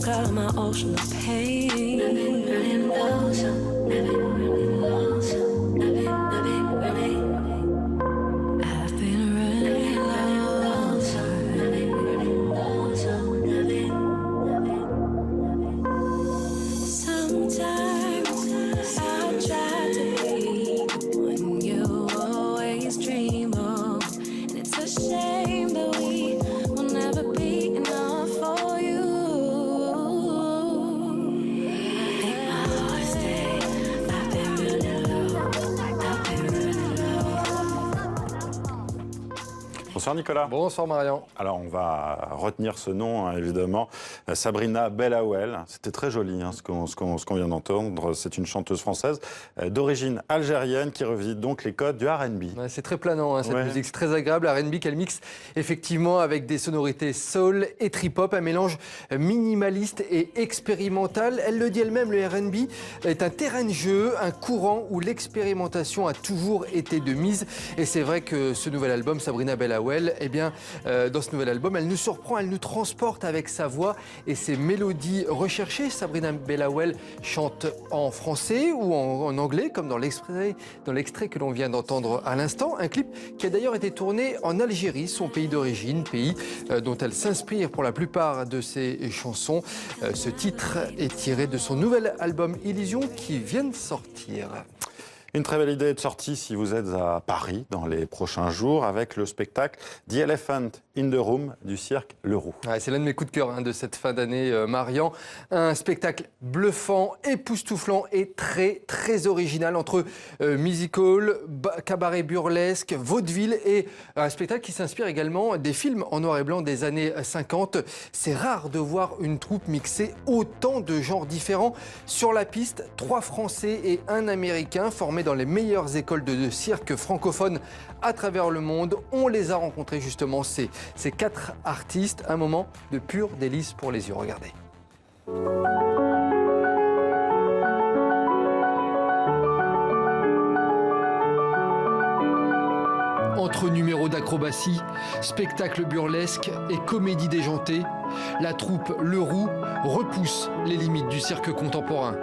out of my ocean of pain. Running closer, running closer, running. I've been running closer, running closer, running. Sometimes I try to be when you always dream of, and it's a shame that we will never be enough for you. Make my heart stay. I've been running low. I've been running low. Bonsoir Nicolas. Bonsoir Marion. Alors on va retenir ce nom, hein, évidemment, Sabrina Belaouel. C'était très joli ce qu'on vient d'entendre. C'est une chanteuse française d'origine algérienne qui revit donc les codes du R&B. Ouais, c'est très planant cette musique, c'est très agréable. R&B qu'elle mixe effectivement avec des sonorités soul et trip-hop, un mélange minimaliste et expérimental. Elle le dit elle-même, le R&B est un terrain de jeu, un courant où l'expérimentation a toujours été de mise. Et c'est vrai que ce nouvel album, Sabrina Belaouel, eh bien, dans ce nouvel album, elle nous surprend, elle nous transporte avec sa voix et ses mélodies recherchées. Sabrina Belaouel chante en français ou en anglais, comme dans l'extrait que l'on vient d'entendre à l'instant. Un clip qui a d'ailleurs été tourné en Algérie, son pays d'origine, pays dont elle s'inspire pour la plupart de ses chansons. Ce titre est tiré de son nouvel album Illusion qui vient de sortir. Une très belle idée de sortie si vous êtes à Paris dans les prochains jours avec le spectacle The Elephant in the Room du cirque Le Roux. Ouais, c'est l'un de mes coups de cœur de cette fin d'année, Marian. Un spectacle bluffant, époustouflant et très, très original entre musical, cabaret burlesque, vaudeville et un spectacle qui s'inspire également des films en noir et blanc des années 50. C'est rare de voir une troupe mixer autant de genres différents. Sur la piste, 3 Français et 1 Américain formés dans les meilleures écoles de cirque francophones à travers le monde. On les a rencontrés justement, ces 4 artistes. Un moment de pur délice pour les yeux. Regardez. Entre numéros d'acrobatie, spectacle burlesque et comédie déjantée, la troupe Le Roux repousse les limites du cirque contemporain.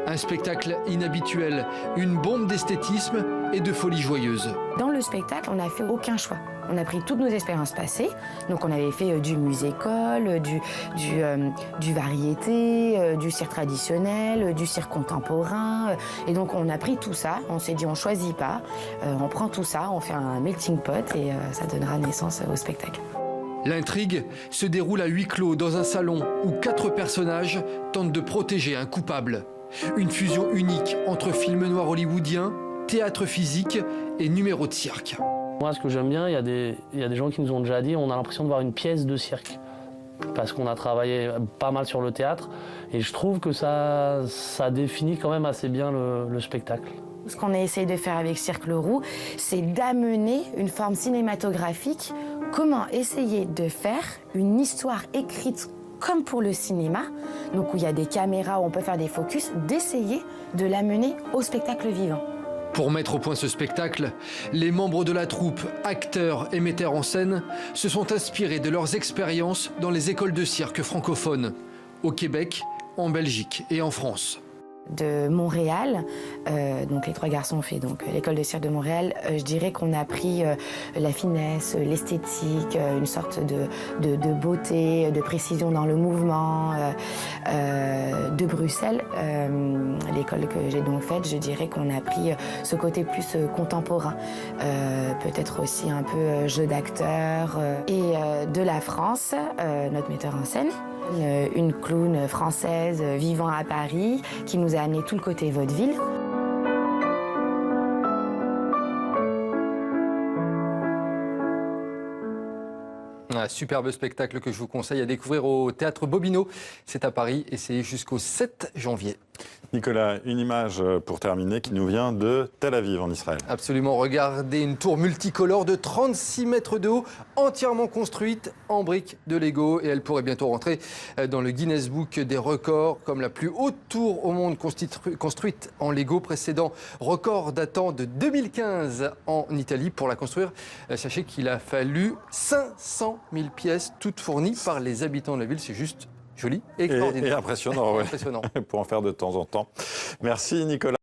Un spectacle inhabituel, une bombe d'esthétisme et de folie joyeuse. Dans le spectacle, on n'a fait aucun choix. On a pris toutes nos expériences passées. Donc on avait fait du musical, du variété, du cirque traditionnel, du cirque contemporain. Et donc on a pris tout ça. On s'est dit on choisit pas. On prend tout ça, on fait un melting pot et ça donnera naissance au spectacle. L'intrigue se déroule à huis clos dans un salon où 4 personnages tentent de protéger un coupable. Une fusion unique entre film noir hollywoodien, théâtre physique et numéro de cirque. Moi, ce que j'aime bien, il y a des gens qui nous ont déjà dit, on a l'impression de voir une pièce de cirque. Parce qu'on a travaillé pas mal sur le théâtre. Et je trouve que ça définit quand même assez bien le spectacle. Ce qu'on a essayé de faire avec Cirque Le Roux, c'est d'amener une forme cinématographique. Comment essayer de faire une histoire écrite comme pour le cinéma, donc où il y a des caméras, où on peut faire des focus, d'essayer de l'amener au spectacle vivant. Pour mettre au point ce spectacle, les membres de la troupe, acteurs et metteurs en scène, se sont inspirés de leurs expériences dans les écoles de cirque francophones, au Québec, en Belgique et en France. De Montréal, donc les 3 garçons ont fait l'école de cirque de Montréal. Je dirais qu'on a pris la finesse, l'esthétique, une sorte de beauté, de précision dans le mouvement. De Bruxelles, l'école que j'ai donc faite, je dirais qu'on a pris ce côté plus contemporain, peut-être aussi un peu jeu d'acteur. Et de la France, notre metteur en scène, une clown française vivant à Paris qui nous a amené tout le côté vaudeville. Un superbe spectacle que je vous conseille à découvrir au Théâtre Bobino. C'est à Paris et c'est jusqu'au 7 janvier. Nicolas, une image pour terminer qui nous vient de Tel Aviv en Israël. Absolument, regardez une tour multicolore de 36 mètres de haut, entièrement construite en briques de Lego et elle pourrait bientôt rentrer dans le Guinness Book des records comme la plus haute tour au monde construite en Lego, précédent record datant de 2015 en Italie. Pour la construire, sachez qu'il a fallu 500 000 pièces, toutes fournies par les habitants de la ville. C'est juste joli et extraordinaire. Et impressionnant, ouais. Impressionnant. Pour en faire de temps en temps. Merci Nicolas.